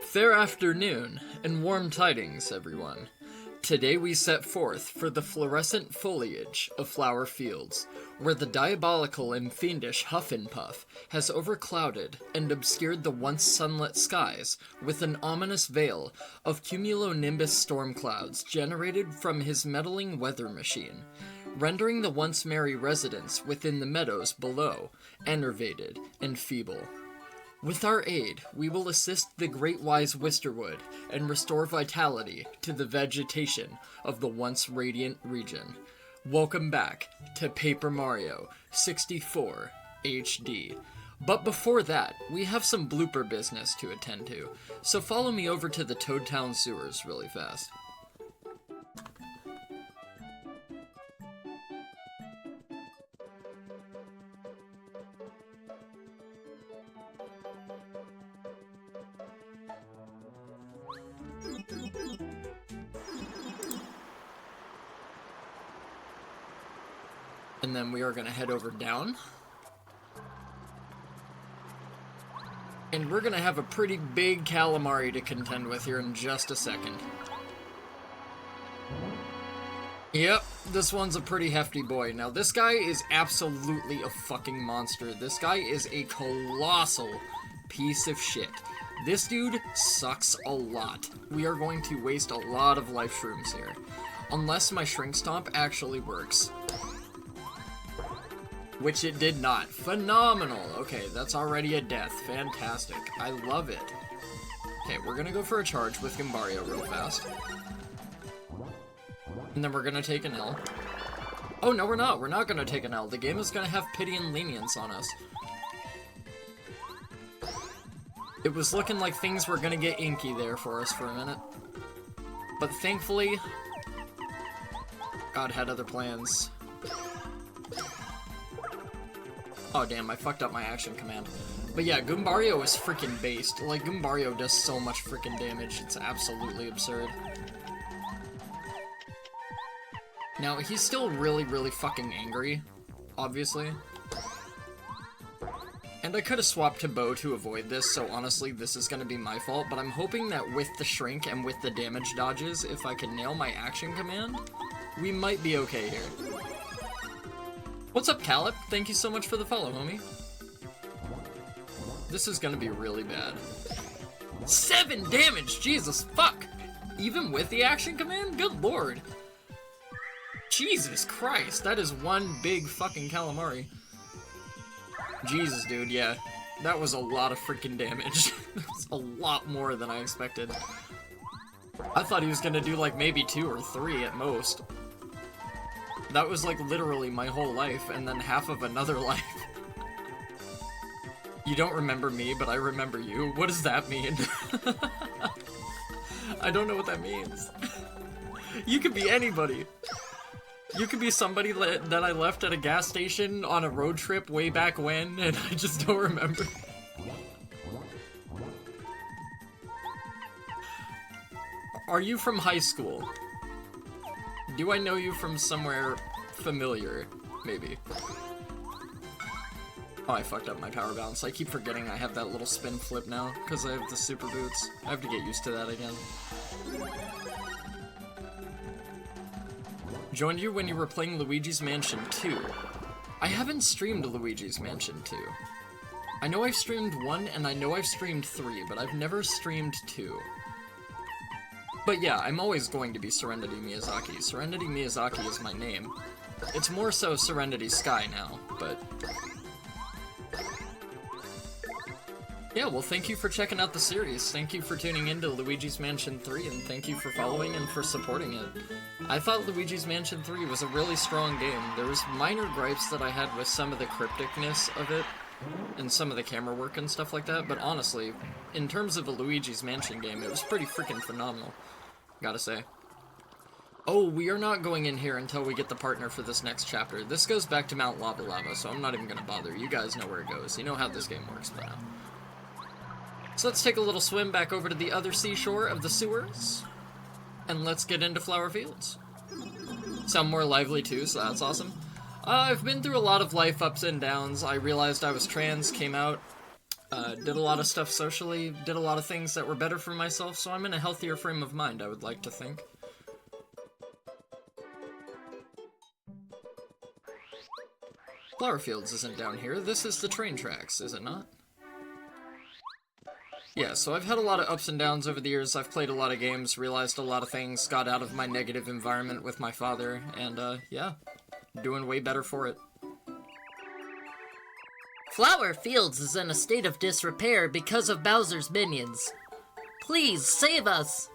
Fair afternoon, and warm tidings, everyone. Today we set forth for the fluorescent foliage of flower fields, where the diabolical and fiendish Huff and Puff has overclouded and obscured the once sunlit skies with an ominous veil of cumulonimbus storm clouds generated from his meddling weather machine, rendering the once merry residents within the meadows below enervated and feeble. With our aid, we will assist the great wise Wisterwood and restore vitality to the vegetation of the once radiant region. Welcome back to Paper Mario 64 HD. But before that, we have some blooper business to attend to, so follow me over to the Toad Town sewers really fast. And then we are going to head over down. And we're going to have a pretty big calamari to contend with here in just a second. Yep, this one's a pretty hefty boy. Now, this guy is absolutely a fucking monster. This guy is a colossal piece of shit. This dude sucks a lot. We are going to waste a lot of life shrooms here. Unless my shrink stomp actually works. Which it did not. Phenomenal! Okay, that's already a death. Fantastic. I love it. Okay, we're gonna go for a charge with Gimbario real fast. And then we're gonna take an L. Oh, no, we're not. We're not gonna take an L. The game is gonna have pity and lenience on us. It was looking like things were gonna get inky there for us for a minute. But thankfully, God had other plans. Oh damn, I fucked up my action command. But yeah, Goombario is freaking based. Like, Goombario does so much freaking damage, it's absolutely absurd. Now, he's still really, really fucking angry, obviously. And I could have swapped to Bow to avoid this, so honestly, this is gonna be my fault, but I'm hoping that with the shrink and with the damage dodges, if I can nail my action command, we might be okay here. What's up, Calip? Thank you so much for the follow, homie. This is gonna be really bad. 7 damage! Jesus, fuck! Even with the action command? Good lord. Jesus Christ, that is one big fucking calamari. Jesus, dude, yeah. That was a lot of freaking damage. That was a lot more than I expected. I thought he was gonna do like maybe 2 or 3 at most. That was like literally my whole life, and then half of another life. You don't remember me, but I remember you. What does that mean? I don't know what that means. You could be anybody. You could be somebody that I left at a gas station on a road trip way back when, and I just don't remember. Are you from high school? Do I know you from somewhere familiar? Maybe. Oh, I fucked up my power balance. I keep forgetting I have that little spin flip now, because I have the super boots. I have to get used to that again. Joined you when you were playing Luigi's Mansion 2. I haven't streamed Luigi's Mansion 2. I know I've streamed 1, and I know I've streamed 3, but I've never streamed 2. But yeah, I'm always going to be Serenity Miyazaki. Serenity Miyazaki is my name. It's more so Serenity Sky now, but... Yeah, well, thank you for checking out the series. Thank you for tuning into Luigi's Mansion 3, and thank you for following and for supporting it. I thought Luigi's Mansion 3 was a really strong game. There was minor gripes that I had with some of the crypticness of it, and some of the camera work and stuff like that, but honestly, in terms of a Luigi's Mansion game, it was pretty freaking phenomenal. Gotta say. Oh, we are not going in here until we get the partner for this next chapter. This goes back to Mount Lava Lava, so I'm not even gonna bother. You guys know where it goes. You know how this game works by now. So let's take a little swim back over to the other seashore of the sewers, and let's get into Flower Fields. Sound more lively too, so that's awesome. I've been through a lot of life ups and downs. I realized I was trans, came out. Did a lot of stuff socially, did a lot of things that were better for myself, so I'm in a healthier frame of mind, I would like to think. Flower Fields isn't down here. This is the train tracks, is it not? Yeah, so I've had a lot of ups and downs over the years. I've played a lot of games, realized a lot of things, got out of my negative environment with my father, and, yeah, doing way better for it. Flower Fields is in a state of disrepair because of Bowser's minions. Please, save us!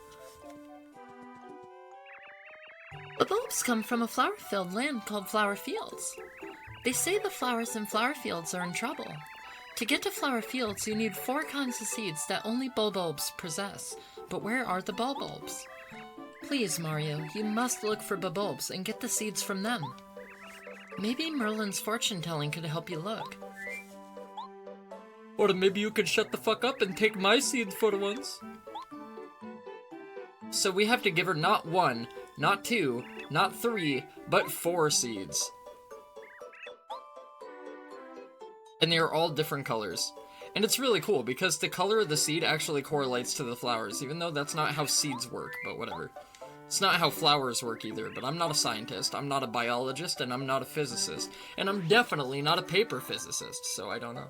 The bulbs come from a flower-filled land called Flower Fields. They say the flowers in Flower Fields are in trouble. To get to Flower Fields, you need 4 kinds of seeds that only bulbs possess. But where are the bulbs? Please, Mario, you must look for bulbs and get the seeds from them. Maybe Merlin's fortune-telling could help you look. Or maybe you could shut the fuck up and take my seeds for once. So we have to give her not 1, not 2, not 3, but 4 seeds. And they are all different colors. And it's really cool because the color of the seed actually correlates to the flowers, even though that's not how seeds work, but whatever. It's not how flowers work either, but I'm not a scientist, I'm not a biologist, and I'm not a physicist. And I'm definitely not a paper physicist, so I don't know.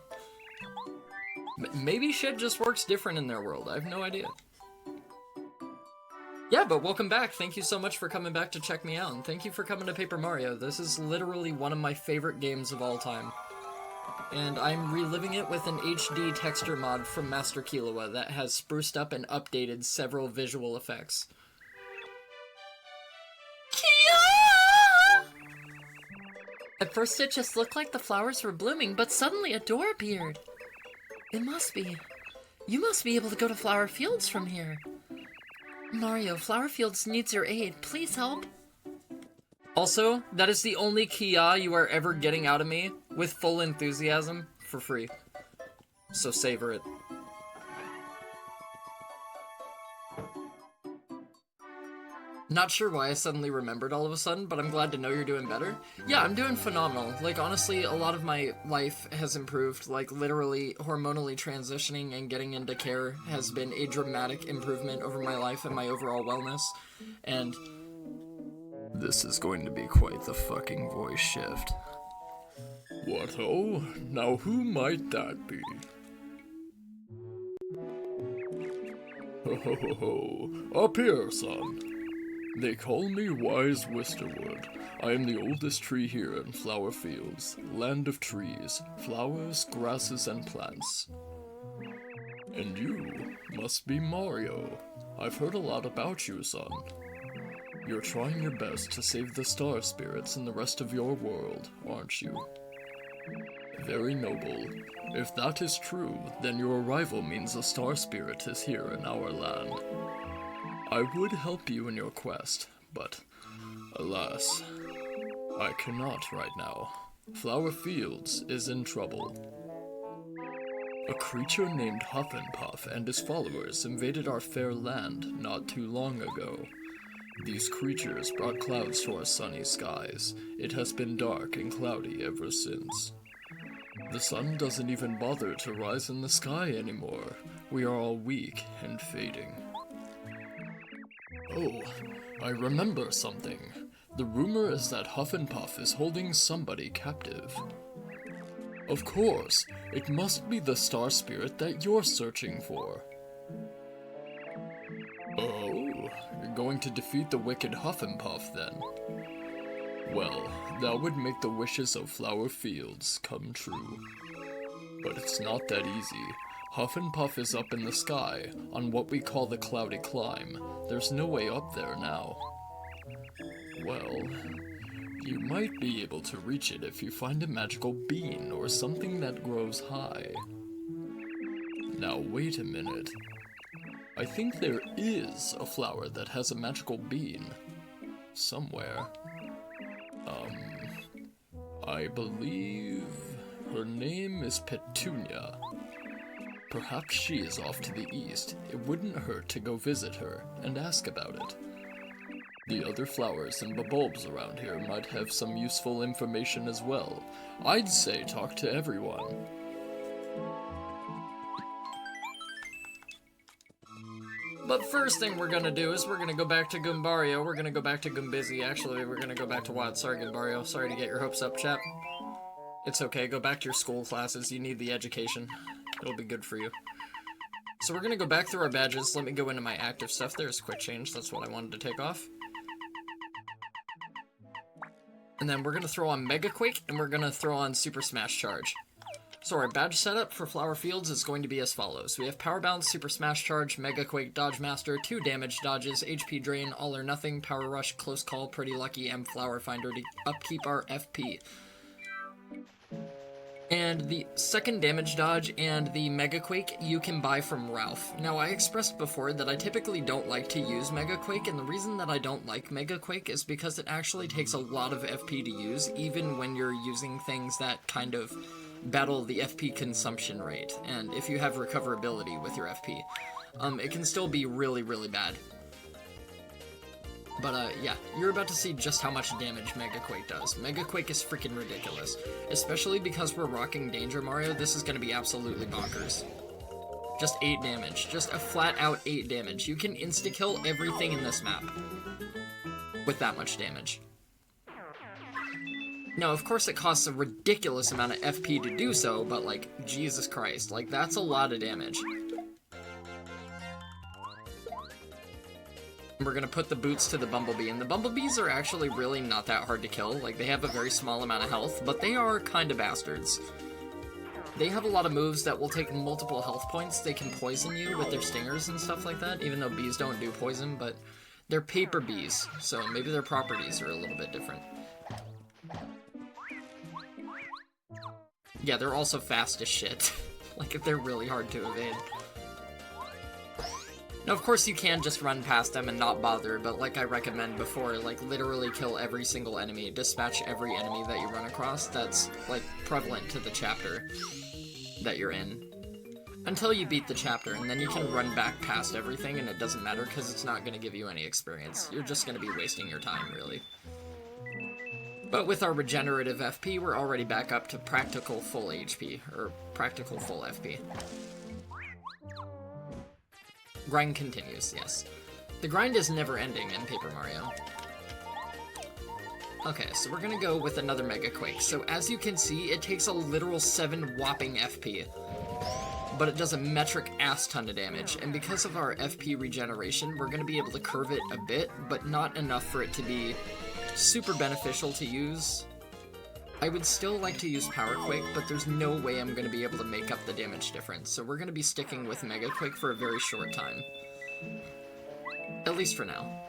Maybe shit just works different in their world, I have no idea. Yeah, but welcome back. Thank you so much for coming back to check me out, and thank you for coming to Paper Mario. This is literally one of my favorite games of all time. And I'm reliving it with an HD texture mod from Master Killua that has spruced up and updated several visual effects. At first it just looked like the flowers were blooming, but suddenly a door appeared. It must be. You must be able to go to Flower Fields from here. Mario, Flower Fields needs your aid. Please help. Also, that is the only Kia you are ever getting out of me with full enthusiasm for free. So savor it. Not sure why I suddenly remembered all of a sudden, but I'm glad to know you're doing better. Yeah, I'm doing phenomenal. Like, honestly, a lot of my life has improved. Like, literally, hormonally transitioning and getting into care has been a dramatic improvement over my life and my overall wellness. And this is going to be quite the fucking voice shift. What oh? Now who might that be? Ho ho ho ho. Up here, son. They call me Wise Wisterwood. I am the oldest tree here in Flower Fields, land of trees, flowers, grasses, and plants. And you must be Mario. I've heard a lot about you, son. You're trying your best to save the star spirits in the rest of your world, aren't you? Very noble. If that is true, then your arrival means a star spirit is here in our land. I would help you in your quest, but alas, I cannot right now. Flower Fields is in trouble. A creature named Hufflepuff and his followers invaded our fair land not too long ago. These creatures brought clouds to our sunny skies. It has been dark and cloudy ever since. The sun doesn't even bother to rise in the sky anymore. We are all weak and fading. Oh, I remember something. The rumor is that Hufflepuff is holding somebody captive. Of course, it must be the star spirit that you're searching for. Oh, you're going to defeat the wicked Hufflepuff then? Well, that would make the wishes of Flower Fields come true. But it's not that easy. Hufflepuff is up in the sky, on what we call the Cloudy Climb. There's no way up there now. Well, you might be able to reach it if you find a magical bean or something that grows high. Now wait a minute. I think there is a flower that has a magical bean. Somewhere. I believe her name is Petunia. Perhaps she is off to the east. It wouldn't hurt to go visit her and ask about it. The other flowers and bulbs around here might have some useful information as well. I'd say talk to everyone. But first thing we're gonna do is we're gonna go back to Goombario. We're gonna go back to Goombizzy. Actually, we're gonna go back to WoD. Sorry, Goombario. Sorry to get your hopes up, chap. It's okay. Go back to your school classes. You need the education. It'll be good for you. So we're gonna go back through our badges. Let me go into my active stuff. There's quick change. That's what I wanted to take off. And then we're gonna throw on Mega Quake, and we're gonna throw on Super Smash Charge. So our badge setup for Flower Fields is going to be as follows. We have Power Bounce, Super Smash Charge, Mega Quake, Dodge Master, 2 damage dodges, HP Drain, All or Nothing, Power Rush, Close Call, Pretty Lucky, and Flower Finder to upkeep our FP. And the second damage dodge and the Mega Quake you can buy from Ralph. Now, I expressed before that I typically don't like to use Mega Quake, and the reason that I don't like Mega Quake is because it actually takes a lot of FP to use, even when you're using things that kind of battle the FP consumption rate, and if you have recoverability with your FP. It can still be really, really bad. But, yeah, you're about to see just how much damage Mega Quake does. Mega Quake is freaking ridiculous. Especially because we're rocking Danger Mario, this is gonna be absolutely bonkers. Just 8 damage. Just a flat-out 8 damage. You can insta-kill everything in this map with that much damage. Now, of course, it costs a ridiculous amount of FP to do so, but, like, Jesus Christ, like, that's a lot of damage. We're gonna put the boots to the Bumblebee, and the Bumblebees are actually really not that hard to kill. Like, they have a very small amount of health, but they are kind of bastards. They have a lot of moves that will take multiple health points. They can poison you with their stingers and stuff like that, even though bees don't do poison, but they're paper bees, so maybe their properties are a little bit different. Yeah, they're also fast as shit. Like, they're really hard to evade. Now, of course, you can just run past them and not bother, but like I recommend before, like, literally kill every single enemy, dispatch every enemy that you run across that's, like, prevalent to the chapter that you're in. Until you beat the chapter, and then you can run back past everything, and it doesn't matter, because it's not going to give you any experience. You're just going to be wasting your time, really. But with our regenerative FP, we're already back up to practical full HP, or practical full FP. Grind continues, yes. The grind is never ending in Paper Mario. Okay, so we're gonna go with another Mega Quake. So as you can see, it takes a literal 7 whopping FP. But it does a metric ass ton of damage, and because of our FP regeneration, we're gonna be able to curve it a bit, but not enough for it to be super beneficial to use. I would still like to use Power Quake, but there's no way I'm going to be able to make up the damage difference, so we're going to be sticking with Mega Quake for a very short time. At least for now.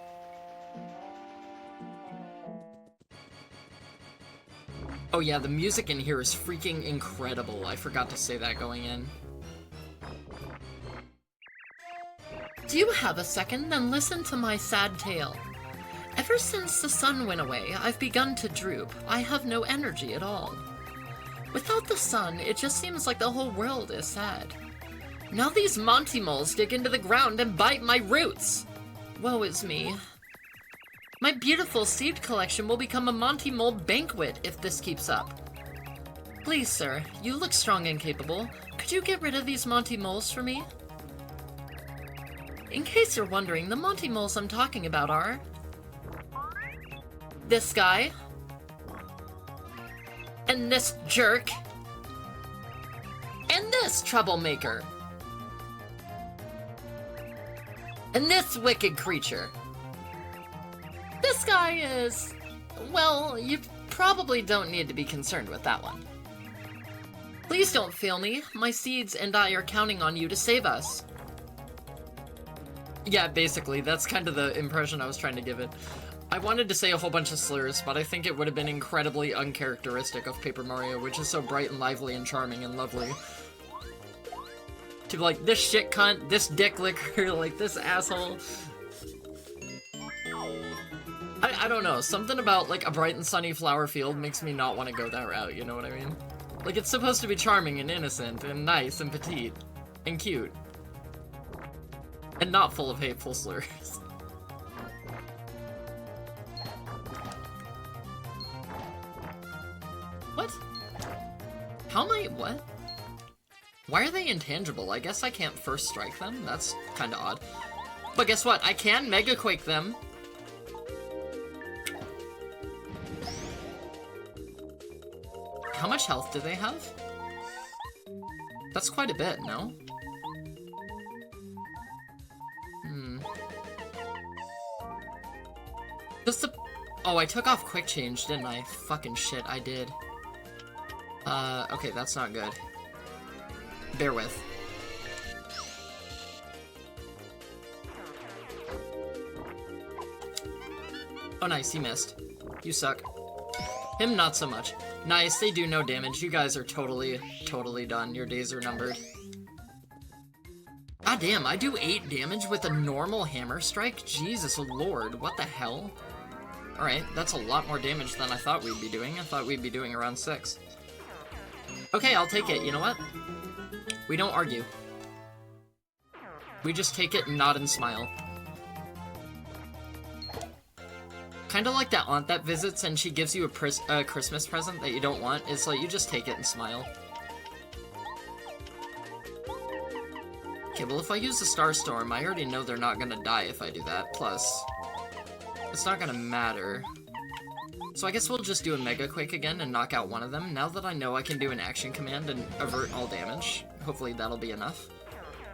Oh yeah, the music in here is freaking incredible. I forgot to say that going in. Do you have a second? Then listen to my sad tale. Ever since the sun went away, I've begun to droop. I have no energy at all. Without the sun, it just seems like the whole world is sad. Now these Monty moles dig into the ground and bite my roots. Woe is me. My beautiful seed collection will become a Monty mole banquet if this keeps up. Please, sir, you look strong and capable. Could you get rid of these Monty moles for me? In case you're wondering, the Monty moles I'm talking about are this guy, and this jerk, and this troublemaker, and this wicked creature. This guy is, well, you probably don't need to be concerned with that one. Please don't fail me. My seeds and I are counting on you to save us. Yeah, basically, that's kind of the impression I was trying to give it. I wanted to say a whole bunch of slurs, but I think it would have been incredibly uncharacteristic of Paper Mario, which is so bright and lively and charming and lovely. To be like, this shit cunt, this dick licker, like, this asshole. I don't know, something about, like, a bright and sunny flower field makes me not want to go that route, you know what I mean? Like, it's supposed to be charming and innocent and nice and petite and cute. And not full of hateful slurs. What? How am I, what? Why are they intangible? I guess I can't first strike them? That's kinda odd. But guess what? I can Mega Quake them. How much health do they have? That's quite a bit, no? Just the... Oh, I took off quick change, didn't I? Fucking shit, I did. Okay, that's not good. Bear with. Oh, nice, he missed. You suck. Him, not so much. Nice, they do no damage. You guys are totally done. Your days are numbered. God damn, I do 8 damage with a normal hammer strike? Jesus lord, what the hell? Alright, that's a lot more damage than I thought we'd be doing. I thought we'd be doing around 6. Okay, I'll take it. You know what? We don't argue. We just take it, nod, and smile. Kinda like that aunt that visits and she gives you a Christmas present that you don't want. It's like, you just take it and smile. Okay, well if I use the Star Storm, I already know they're not gonna die if I do that. Plus, it's not gonna matter. So I guess we'll just do a Mega Quake again and knock out one of them. Now that I know I can do an action command and avert all damage, hopefully that'll be enough.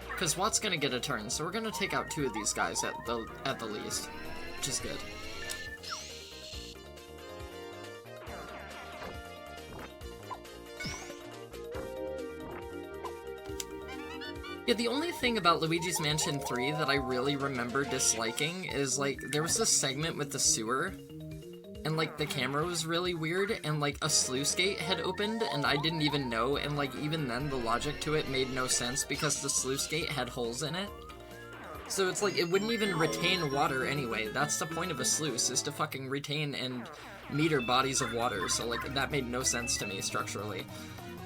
Because Watt's gonna get a turn, so we're gonna take out 2 of these guys at the least, which is good. Yeah, the only thing about Luigi's Mansion 3 that I really remember disliking is, like, there was this segment with the sewer, and, like, the camera was really weird, and, like, a sluice gate had opened, and I didn't even know, and, like, even then, the logic to it made no sense because the sluice gate had holes in it. So it's like, it wouldn't even retain water anyway. That's the point of a sluice, is to fucking retain and meter bodies of water, so, like, that made no sense to me structurally.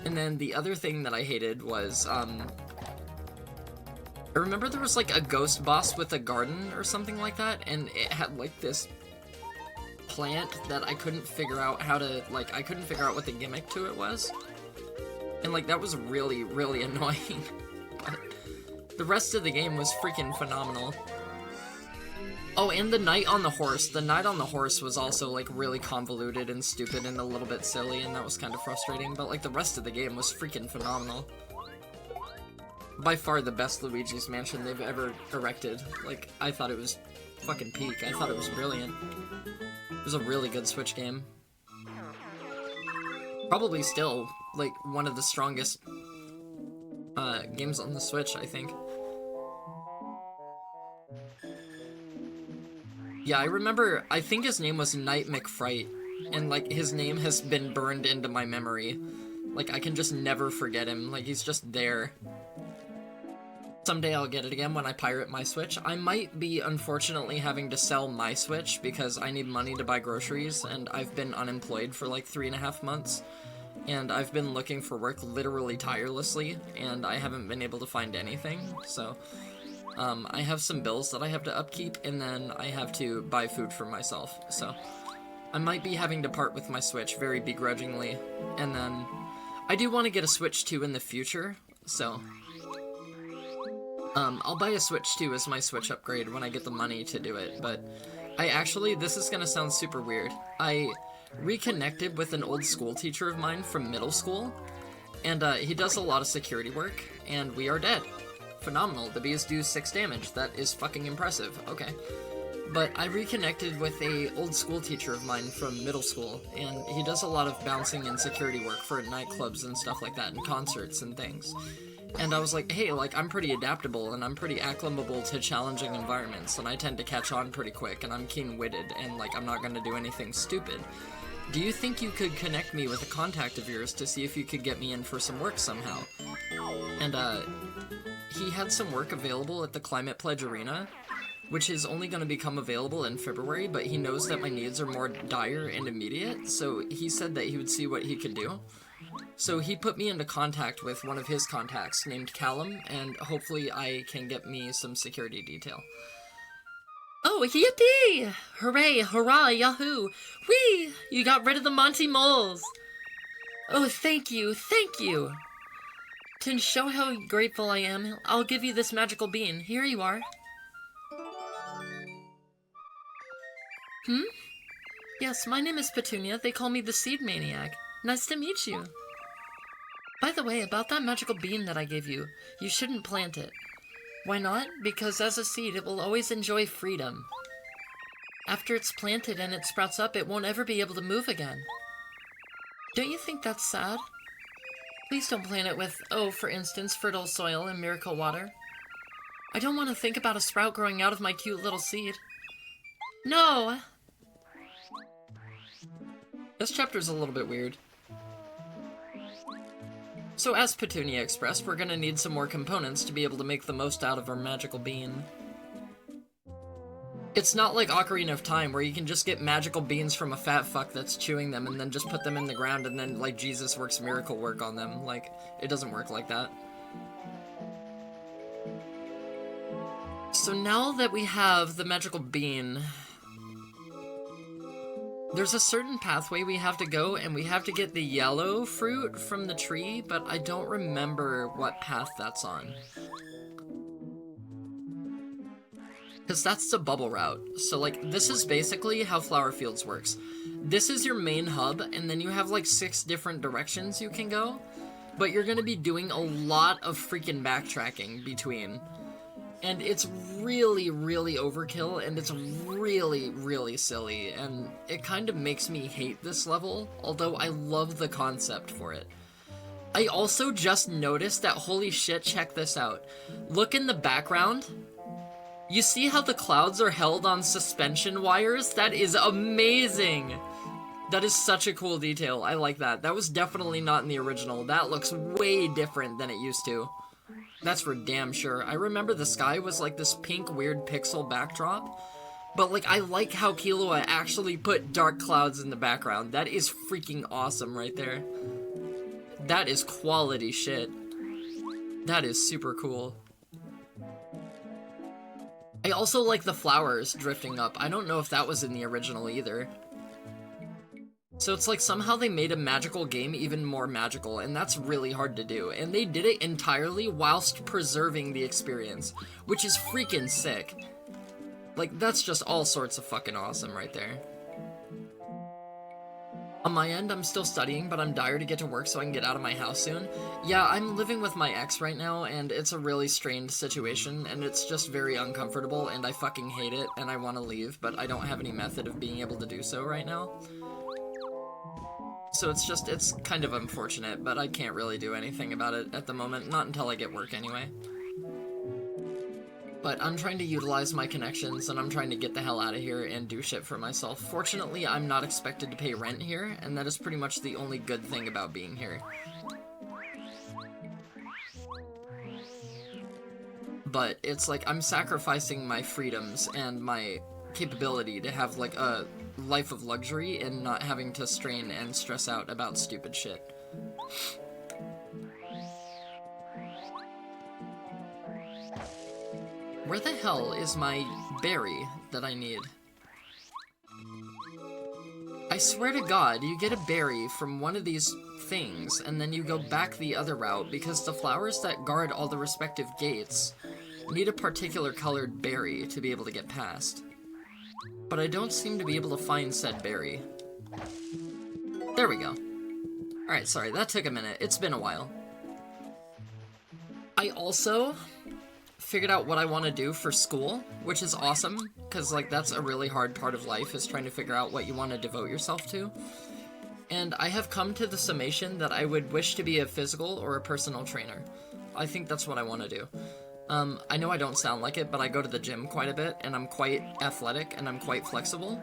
And then the other thing that I hated was, I remember there was, like, a ghost boss with a garden or something like that, and it had, like, this plant that I couldn't figure out how to, like, I couldn't figure out what the gimmick to it was. And, like, that was really, really annoying. But the rest of the game was freaking phenomenal. Oh, and the knight on the horse. The knight on the horse was also, like, really convoluted and stupid and a little bit silly, and that was kind of frustrating, but, like, the rest of the game was freaking phenomenal. By far the best Luigi's Mansion they've ever erected. Like, I thought it was fucking peak. I thought it was brilliant. It was a really good Switch game. Probably still, like, one of the strongest games on the Switch, I think. Yeah, I remember, I think his name was Knight McFright, and, like, his name has been burned into my memory. Like, I can just never forget him. Like, he's just there. Someday I'll get it again when I pirate my Switch. I might be, unfortunately, having to sell my Switch because I need money to buy groceries, and I've been unemployed for like 3.5 months, and I've been looking for work literally tirelessly, and I haven't been able to find anything, so I have some bills that I have to upkeep, and then I have to buy food for myself, so I might be having to part with my Switch very begrudgingly, and then I do want to get a Switch 2 in the future, so I'll buy a Switch 2 as my Switch upgrade when I get the money to do it, but I actually, this is gonna sound super weird, I reconnected with an old school teacher of mine from middle school, and he does a lot of security work, and we are dead. Phenomenal, the bees do 6 damage, that is fucking impressive, okay. But I reconnected with a old school teacher of mine from middle school, and he does a lot of bouncing and security work for nightclubs and stuff like that, and concerts and things. And I was like, hey, like, I'm pretty adaptable, and I'm pretty acclimatable to challenging environments, and I tend to catch on pretty quick, and I'm keen-witted, and, like, I'm not gonna do anything stupid. Do you think you could connect me with a contact of yours to see if you could get me in for some work somehow? And, he had some work available at the Climate Pledge Arena, which is only gonna become available in February, but he knows that my needs are more dire and immediate, so he said that he would see what he could do. So he put me into contact with one of his contacts named Callum, and hopefully I can get me some security detail. Oh, yippee! Hooray, hurrah, yahoo! Whee! You got rid of the Monty Moles! Oh, thank you, thank you! To show how grateful I am, I'll give you this magical bean. Here you are. Hmm? Yes, my name is Petunia. They call me the Seed Maniac. Nice to meet you. By the way, about that magical bean that I gave you, you shouldn't plant it. Why not? Because as a seed, it will always enjoy freedom. After it's planted and it sprouts up, it won't ever be able to move again. Don't you think that's sad? Please don't plant it with, oh, for instance, fertile soil and miracle water. I don't want to think about a sprout growing out of my cute little seed. No! This chapter's a little bit weird. So as Petunia expressed, we're gonna need some more components to be able to make the most out of our magical bean. It's not like Ocarina of Time, where you can just get magical beans from a fat fuck that's chewing them and then just put them in the ground and then, like, Jesus works miracle work on them. Like, it doesn't work like that. So now that we have the magical bean, there's a certain pathway we have to go, and we have to get the yellow fruit from the tree, but I don't remember what path that's on. Because that's the bubble route. So, like, this is basically how Flower Fields works. This is your main hub, and then you have, like, 6 different directions you can go. But you're gonna be doing a lot of freaking backtracking between. And it's really, really overkill, and it's really, really silly, and it kind of makes me hate this level, although I love the concept for it. I also just noticed that, holy shit, check this out. Look in the background. You see how the clouds are held on suspension wires? That is amazing! That is such a cool detail. I like that. That was definitely not in the original. That looks way different than it used to. That's for damn sure. I remember the sky was like this pink weird pixel backdrop, but like I like how Killua actually put dark clouds in the background. That is freaking awesome right there. That is quality shit. That is super cool. I also like the flowers drifting up. I don't know if that was in the original either. So it's like somehow they made a magical game even more magical, and that's really hard to do. And they did it entirely whilst preserving the experience, which is freaking sick. Like, that's just all sorts of fucking awesome right there. On my end, I'm still studying, but I'm dire to get to work so I can get out of my house soon. Yeah, I'm living with my ex right now, and it's a really strained situation, and it's just very uncomfortable, and I fucking hate it, and I want to leave, but I don't have any method of being able to do so right now. So it's kind of unfortunate, but I can't really do anything about it at the moment, not until I get work anyway. But I'm trying to utilize my connections, and I'm trying to get the hell out of here and do shit for myself. Fortunately, I'm not expected to pay rent here, and that is pretty much the only good thing about being here. But it's like I'm sacrificing my freedoms and my capability to have like a life of luxury and not having to strain and stress out about stupid shit. Where the hell is my berry that I need? I swear to God, you get a berry from one of these things, and then you go back the other route, because the flowers that guard all the respective gates need a particular colored berry to be able to get past. But I don't seem to be able to find said berry. There we go. Alright, sorry, that took a minute. It's been a while. I also figured out what I want to do for school, which is awesome, because like that's a really hard part of life, is trying to figure out what you want to devote yourself to. And I have come to the summation that I would wish to be a physical or a personal trainer. I think that's what I want to do. I know I don't sound like it, but I go to the gym quite a bit, and I'm quite athletic, and I'm quite flexible.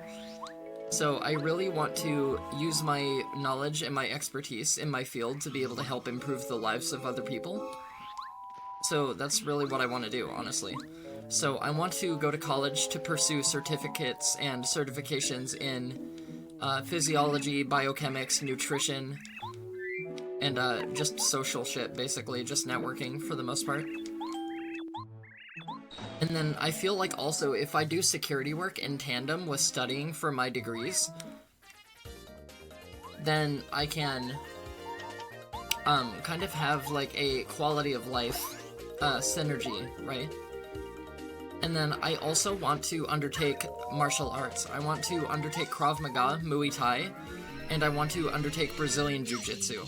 So I really want to use my knowledge and my expertise in my field to be able to help improve the lives of other people. So that's really what I want to do, honestly. So I want to go to college to pursue certificates and certifications in physiology, biochemics, nutrition, and just social shit, basically, just networking for the most part. And then I feel like also if I do security work in tandem with studying for my degrees, then I can kind of have like a quality of life synergy, right? And then I also want to undertake martial arts. I want to undertake Krav Maga, Muay Thai, and I want to undertake Brazilian Jiu-Jitsu.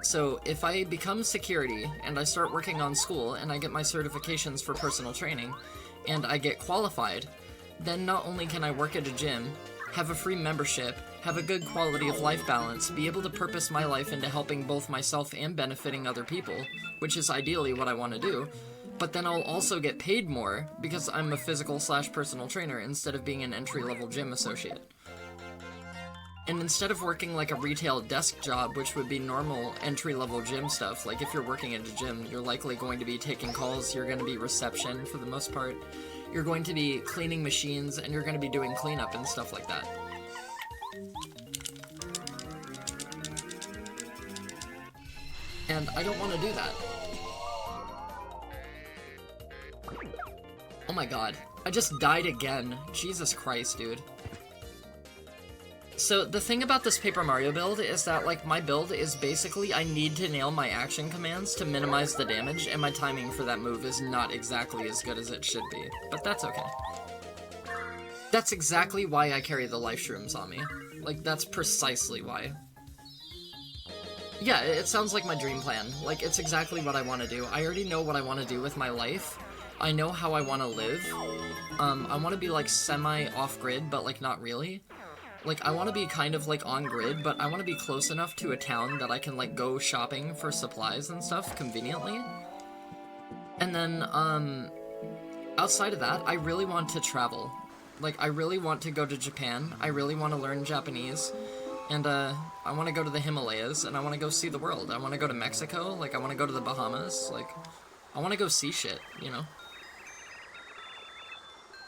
So if I become security, and I start working on school, and I get my certifications for personal training, and I get qualified, then not only can I work at a gym, have a free membership, have a good quality of life balance, be able to purpose my life into helping both myself and benefiting other people, which is ideally what I want to do, but then I'll also get paid more because I'm a physical/personal trainer instead of being an entry-level gym associate. And instead of working like a retail desk job, which would be normal entry-level gym stuff, like if you're working at a gym, you're likely going to be taking calls, you're going to be reception for the most part, you're going to be cleaning machines, and you're going to be doing cleanup and stuff like that. And I don't want to do that. Oh my god, I just died again. Jesus Christ, dude. So the thing about this Paper Mario build is that, like, my build is basically I need to nail my action commands to minimize the damage, and my timing for that move is not exactly as good as it should be. But that's okay. That's exactly why I carry the life shrooms on me. Like, that's precisely why. Yeah, it sounds like my dream plan. Like, it's exactly what I want to do. I already know what I want to do with my life. I know how I want to live. I want to be, like, semi-off-grid, but, like, not really. Like, I want to be kind of, like, on-grid, but I want to be close enough to a town that I can, like, go shopping for supplies and stuff conveniently. And then, outside of that, I really want to travel. Like, I really want to go to Japan. I really want to learn Japanese. And, I want to go to the Himalayas, and I want to go see the world. I want to go to Mexico. Like, I want to go to the Bahamas. Like, I want to go see shit, you know?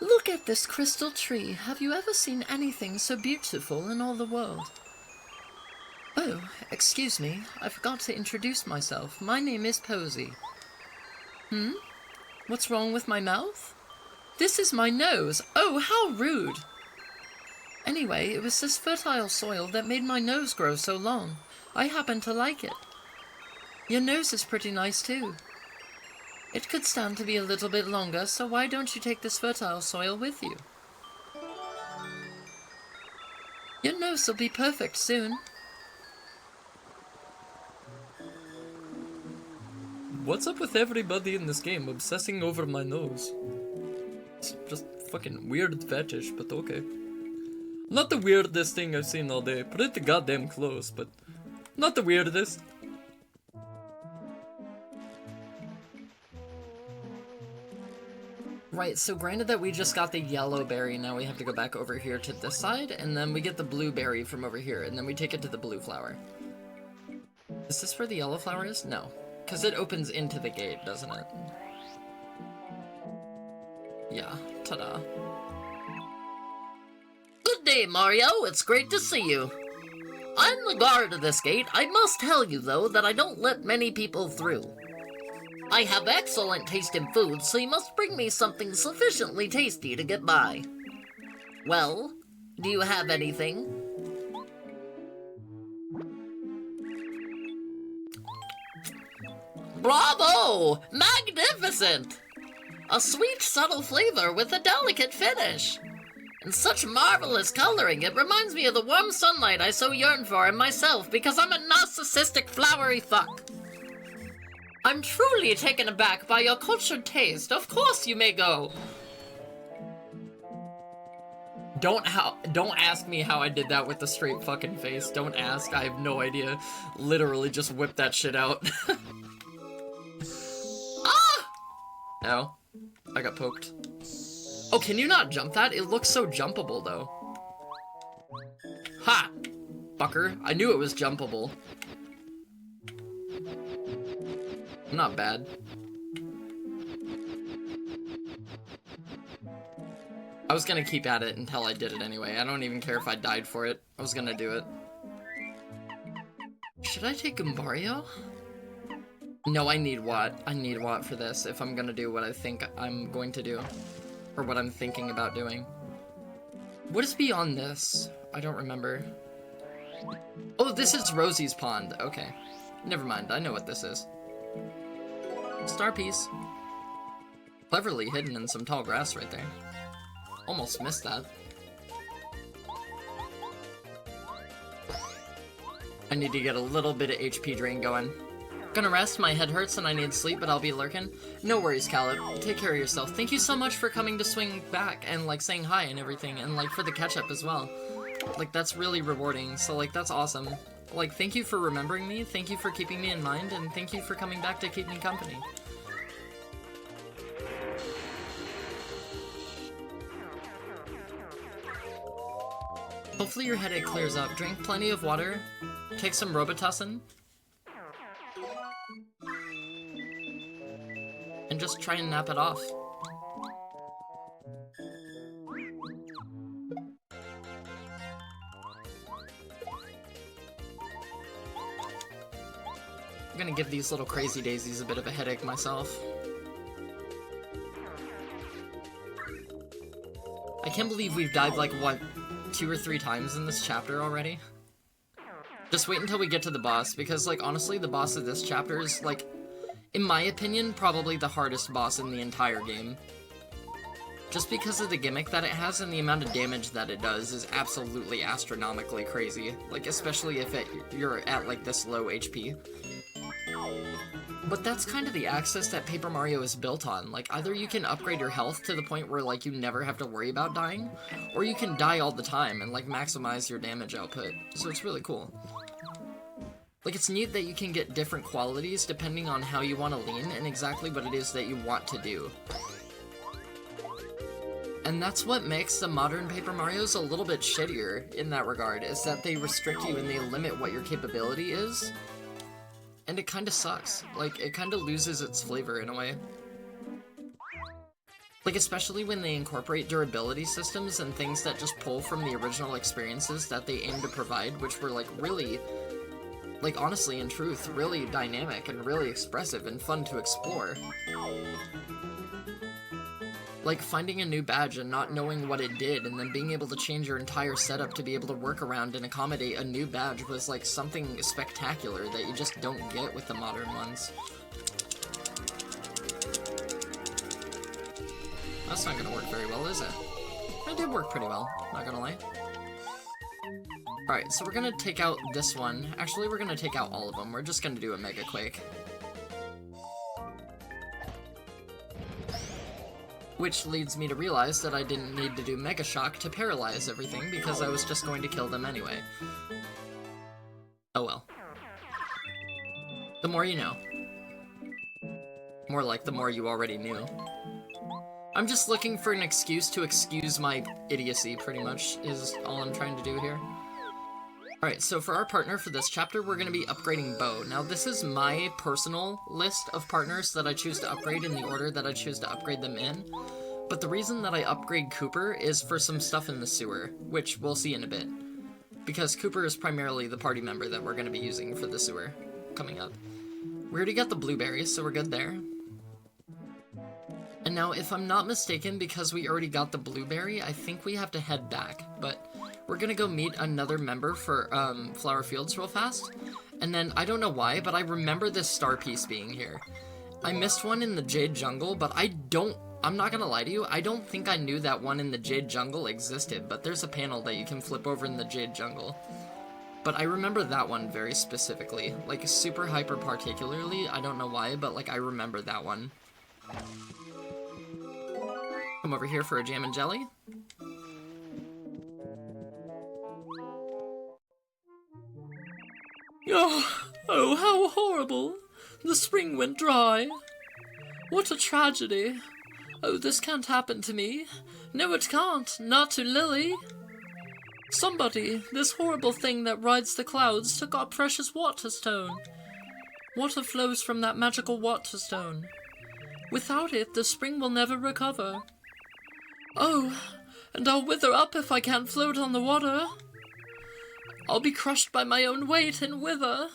Look at this crystal tree. Have you ever seen anything so beautiful in all the world? Oh, excuse me. I forgot to introduce myself. My name is Posy. What's wrong with my mouth? This is my nose. Oh, how rude. Anyway, it was this fertile soil that made my nose grow so long. I happen to like it. Your nose is pretty nice too. It could stand to be a little bit longer, so why don't you take this fertile soil with you? Your nose will be perfect soon. What's up with everybody in this game obsessing over my nose? It's just fucking weird fetish, but okay. Not the weirdest thing I've seen all day. Pretty goddamn close, but not the weirdest. Right, so granted that we just got the yellow berry, now we have to go back over here to this side, and then we get the blue berry from over here, and then we take it to the blue flower. Is this where the yellow flower is? No. Because it opens into the gate, doesn't it? Yeah, ta-da. Good day, Mario. It's great to see you. I'm the guard of this gate. I must tell you, though, that I don't let many people through. I have excellent taste in food, so you must bring me something sufficiently tasty to get by. Well, do you have anything? Bravo! Magnificent! A sweet, subtle flavor with a delicate finish. And such marvelous coloring, it reminds me of the warm sunlight I so yearn for in myself because I'm a narcissistic flowery fuck. I'm truly taken aback by your cultured taste. Of course you may go. Don't ask me how I did that with the straight fucking face. Don't ask. I have no idea. Literally just whipped that shit out. Ah! Ow. I got poked. Oh, can you not jump that? It looks so jumpable, though. Ha! Fucker. I knew it was jumpable. Not bad. I was gonna keep at it until I did it anyway. I don't even care if I died for it. I was gonna do it. Should I take Mario? No, I need Watt. I need Watt for this if I'm gonna do what I think I'm going to do. Or what I'm thinking about doing. What is beyond this? I don't remember. Oh, this is Rosie's Pond. Okay. Never mind. I know what this is. Star piece. Cleverly hidden in some tall grass right there. Almost missed that. I need to get a little bit of HP drain going. Gonna rest, my head hurts and I need sleep, but I'll be lurking. No worries, Caleb. Take care of yourself. Thank you so much for coming to swing back and, like, saying hi and everything, and, like, for the catch-up as well. Like, that's really rewarding, so, like, that's awesome. Like, thank you for remembering me, thank you for keeping me in mind, and thank you for coming back to keep me company. Hopefully your headache clears up. Drink plenty of water. Take some Robitussin. And just try and nap it off. I'm gonna give these little crazy daisies a bit of a headache myself. I can't believe we've died like, what, 2 or 3 times in this chapter already? Just wait until we get to the boss, because, like, honestly, the boss of this chapter is, like, in my opinion, probably the hardest boss in the entire game. Just because of the gimmick that it has and the amount of damage that it does is absolutely astronomically crazy. Like, especially if you're at, like, this low HP. But that's kind of the axis that Paper Mario is built on. Like, either you can upgrade your health to the point where, like, you never have to worry about dying, or you can die all the time and, like, maximize your damage output. So it's really cool. Like, it's neat that you can get different qualities depending on how you want to lean and exactly what it is that you want to do. And that's what makes the modern Paper Marios a little bit shittier in that regard, is that they restrict you and they limit what your capability is. And it kinda sucks. Like, it kinda loses its flavor in a way. Like, especially when they incorporate durability systems and things that just pull from the original experiences that they aim to provide, which were, like, really, like, honestly, in truth, really dynamic and really expressive and fun to explore. Like, finding a new badge and not knowing what it did, and then being able to change your entire setup to be able to work around and accommodate a new badge was, like, something spectacular that you just don't get with the modern ones. That's not gonna work very well, is it? It did work pretty well, not gonna lie. Alright, so we're gonna take out this one. Actually, we're gonna take out all of them. We're just gonna do a Mega Quake. Which leads me to realize that I didn't need to do Mega Shock to paralyze everything, because I was just going to kill them anyway. Oh well. The more you know. More like the more you already knew. I'm just looking for an excuse to excuse my idiocy, pretty much, is all I'm trying to do here. Alright, so for our partner for this chapter, we're going to be upgrading Bo. Now, this is my personal list of partners that I choose to upgrade in the order that I choose to upgrade them in. But the reason that I upgrade Cooper is for some stuff in the sewer, which we'll see in a bit. Because Cooper is primarily the party member that we're going to be using for the sewer coming up. We already got the blueberries, so we're good there. And now, if I'm not mistaken, because we already got the blueberry, I think we have to head back, but we're gonna go meet another member for, Flower Fields real fast, and then, I don't know why, but I remember this star piece being here. I missed one in the Jade Jungle, but I'm not gonna lie to you, I don't think I knew that one in the Jade Jungle existed, but there's a panel that you can flip over in the Jade Jungle. But I remember that one very specifically, like, super hyper particularly, I don't know why, but, like, I remember that one. Come over here for a jam and jelly. Oh, how horrible! The spring went dry. What a tragedy. Oh, this can't happen to me. No, it can't. Not to Lily. Somebody, this horrible thing that rides the clouds, took our precious water stone. Water flows from that magical water stone. Without it, the spring will never recover. Oh, and I'll wither up if I can't float on the water. I'll be crushed by my own weight and wither.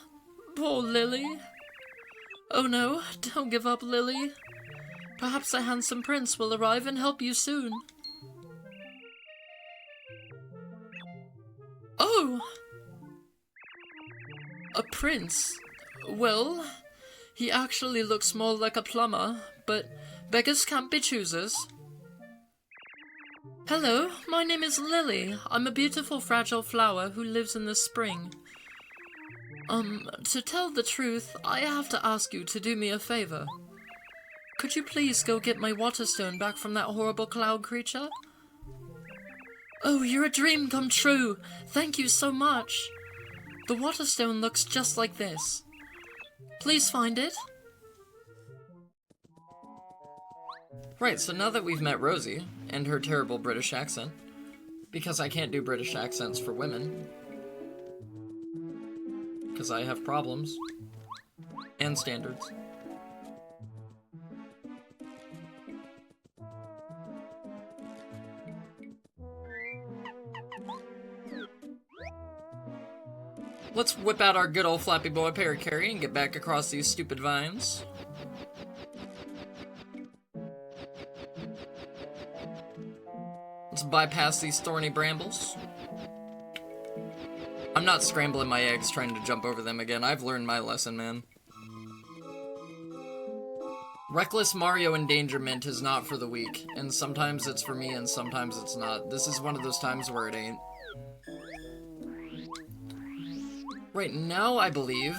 Poor Lily. Oh no, don't give up, Lily. Perhaps a handsome prince will arrive and help you soon. Oh! A prince? Well, He actually looks more like a plumber, but beggars can't be choosers. Hello, my name is Lily. I'm a beautiful fragile flower who lives in the spring. To tell the truth, I have to ask you to do me a favor. Could you please go get my water stone back from that horrible cloud creature? Oh, you're a dream come true! Thank you so much! The water stone looks just like this. Please find it. Right, so now that we've met Rosie, and her terrible British accent, because I can't do British accents for women, because I have problems, and standards. Let's whip out our good old Flappy Boy Paracarry and get back across these stupid vines. Let's bypass these thorny brambles. I'm not scrambling my eggs trying to jump over them again. I've learned my lesson, man. Reckless Mario endangerment is not for the weak, and sometimes it's for me and sometimes it's not. This is one of those times where it ain't. Right now, I believe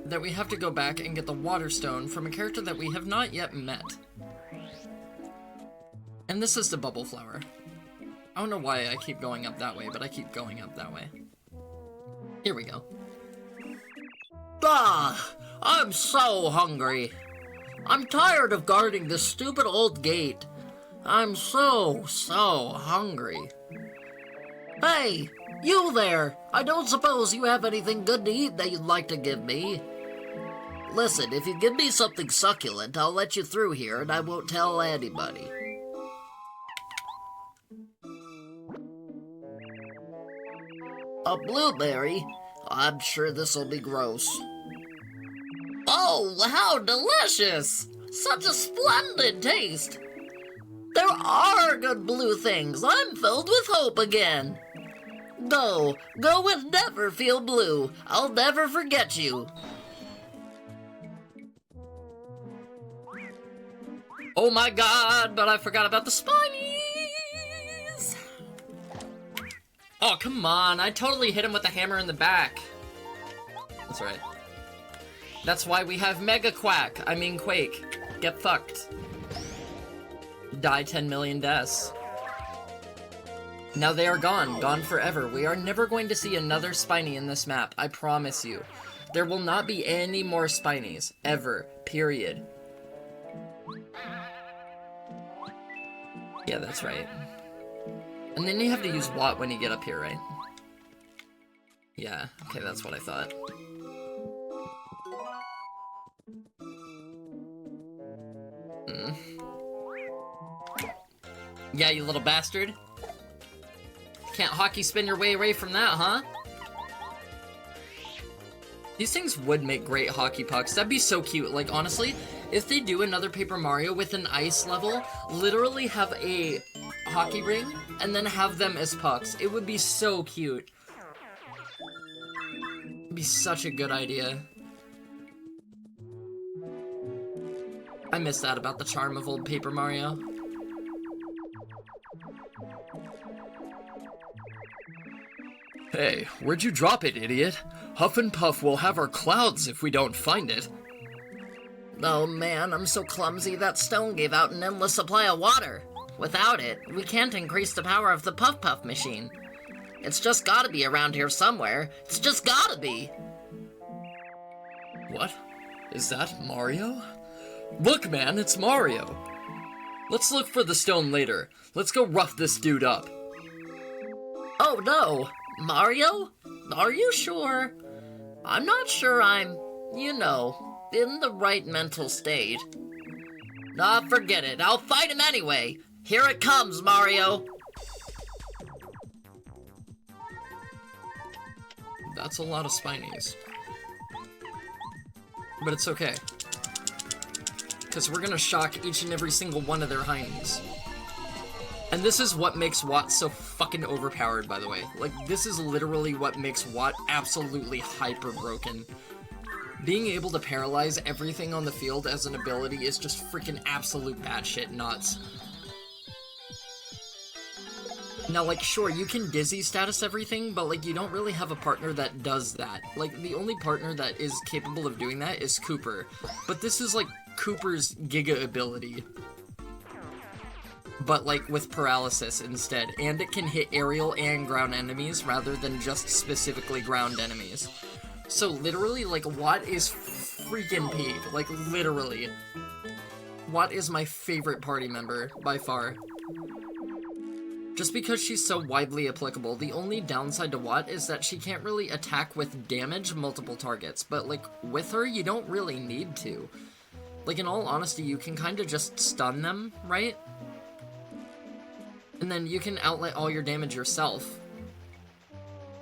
that we have to go back and get the water stone from a character that we have not yet met. And this is the bubble flower. I don't know why I keep going up that way, but I keep going up that way. Here we go. Ah, I'm so hungry. I'm tired of guarding this stupid old gate. I'm so hungry. Hey, you there! I don't suppose you have anything good to eat that you'd like to give me. Listen, if you give me something succulent, I'll let you through here and I won't tell anybody. A blueberry? I'm sure this'll be gross. Oh, how delicious! Such a splendid taste! There are good blue things. I'm filled with hope again. Go and never feel blue. I'll never forget you. Oh my god, but I forgot about the spinies! Oh, come on, I totally hit him with the hammer in the back. That's right. That's why we have Mega Quack, Quake. Get fucked. Die 10 million deaths. Now they are gone forever. We are never going to see another Spiny in this map, I promise you. There will not be any more Spinies, ever, period. Yeah, that's right. And then you have to use Watt when you get up here, right? Yeah, okay, that's what I thought. Yeah, you little bastard. Can't hockey spin your way away from that, huh? These things would make great hockey pucks. That'd be so cute. Like, honestly, if they do another Paper Mario with an ice level, literally have a hockey ring, and then have them as pucks. It would be so cute. It'd be such a good idea. I miss that about the charm of old Paper Mario. Hey, where'd you drop it, idiot? Huff and Puff will have our clouds if we don't find it. Oh man, I'm so clumsy that stone gave out an endless supply of water. Without it, we can't increase the power of the Puff Puff machine. It's just gotta be around here somewhere. It's just gotta be. What? Is that Mario? Look, man, it's Mario. Let's look for the stone later. Let's go rough this dude up. Oh no! Mario? Are you sure? I'm not sure I'm, in the right mental state. Nah, forget it. I'll fight him anyway. Here it comes, Mario. That's a lot of Spinies. But it's okay. Because we're gonna shock each and every single one of their hindies. And this is what makes Watt so fucking overpowered, by the way. Like, this is literally what makes Watt absolutely hyper broken. Being able to paralyze everything on the field as an ability is just freaking absolute batshit nuts. Now, like, sure, you can dizzy status everything, but, like, you don't really have a partner that does that. Like, the only partner that is capable of doing that is Cooper. But this is, like, Cooper's Giga ability. But, like, with paralysis instead. And it can hit aerial and ground enemies rather than just specifically ground enemies. So, literally, like, Watt is freaking peak. Like, literally. Watt is my favorite party member, by far. Just because she's so widely applicable, the only downside to Watt is that she can't really attack with damage multiple targets, but, like, with her, you don't really need to. Like, in all honesty, you can kind of just stun them, right? And then you can outlet all your damage yourself.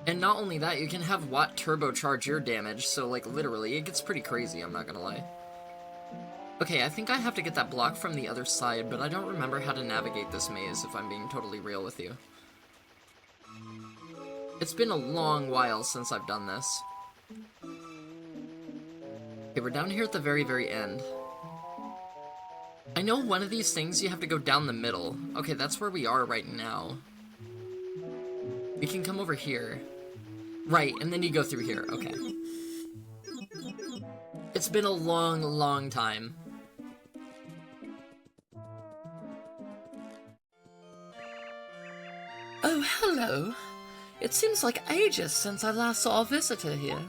And not only that, you can have Watt turbocharge your damage, so, like, literally, it gets pretty crazy, I'm not gonna lie. Okay, I think I have to get that block from the other side, but I don't remember how to navigate this maze, if I'm being totally real with you. It's been a long while since I've done this. Okay, we're down here at the very, very end. I know one of these things you have to go down the middle. Okay, that's where we are right now. We can come over here. Right, and then you go through here, okay. It's been a long, long time. Oh, hello. It seems like ages since I last saw a visitor here.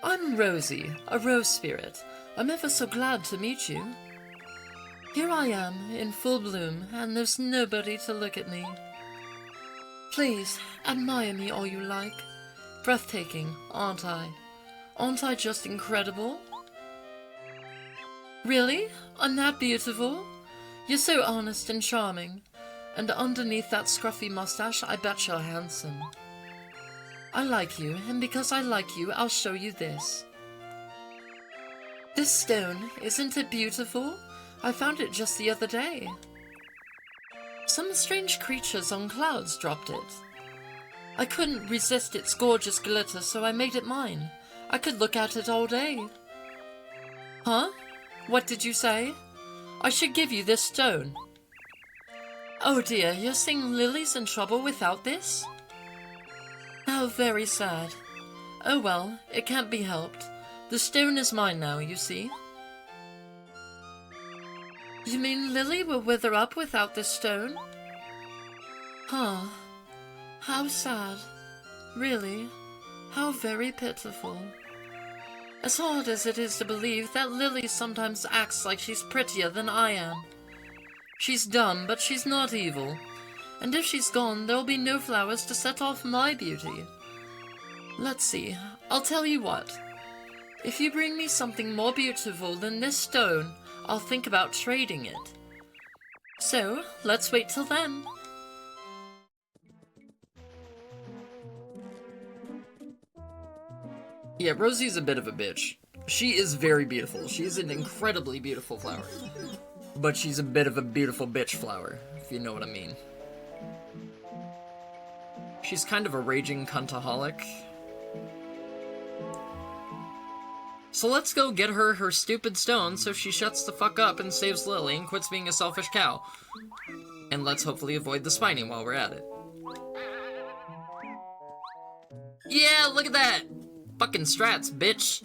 I'm Rosie, a rose spirit. I'm ever so glad to meet you. Here I am, in full bloom, and there's nobody to look at me. Please, admire me all you like. Breathtaking, aren't I? Aren't I just incredible? Really? I'm that beautiful? You're so honest and charming. And underneath that scruffy mustache, I bet you're handsome. I like you, and because I like you, I'll show you this. This stone, isn't it beautiful? I found it just the other day. Some strange creatures on clouds dropped it. I couldn't resist its gorgeous glitter, so I made it mine. I could look at it all day. Huh? What did you say? I should give you this stone. Oh dear, you're saying Lily's in trouble without this? How very sad. Oh well, it can't be helped. The stone is mine now, you see. You mean Lily will wither up without this stone? Huh. How sad. Really. How very pitiful. As hard as it is to believe that Lily sometimes acts like she's prettier than I am. She's dumb, but she's not evil. And if she's gone, there'll be no flowers to set off my beauty. Let's see, I'll tell you what. If you bring me something more beautiful than this stone, I'll think about trading it. So, let's wait till then. Yeah, Rosie's a bit of a bitch. She is very beautiful. She's an incredibly beautiful flower. But she's a bit of a beautiful bitch flower, if you know what I mean. She's kind of a raging cuntaholic. So let's go get her stupid stone so she shuts the fuck up and saves Lily and quits being a selfish cow. And let's hopefully avoid the spiny while we're at it. Yeah, look at that! Fucking strats, bitch!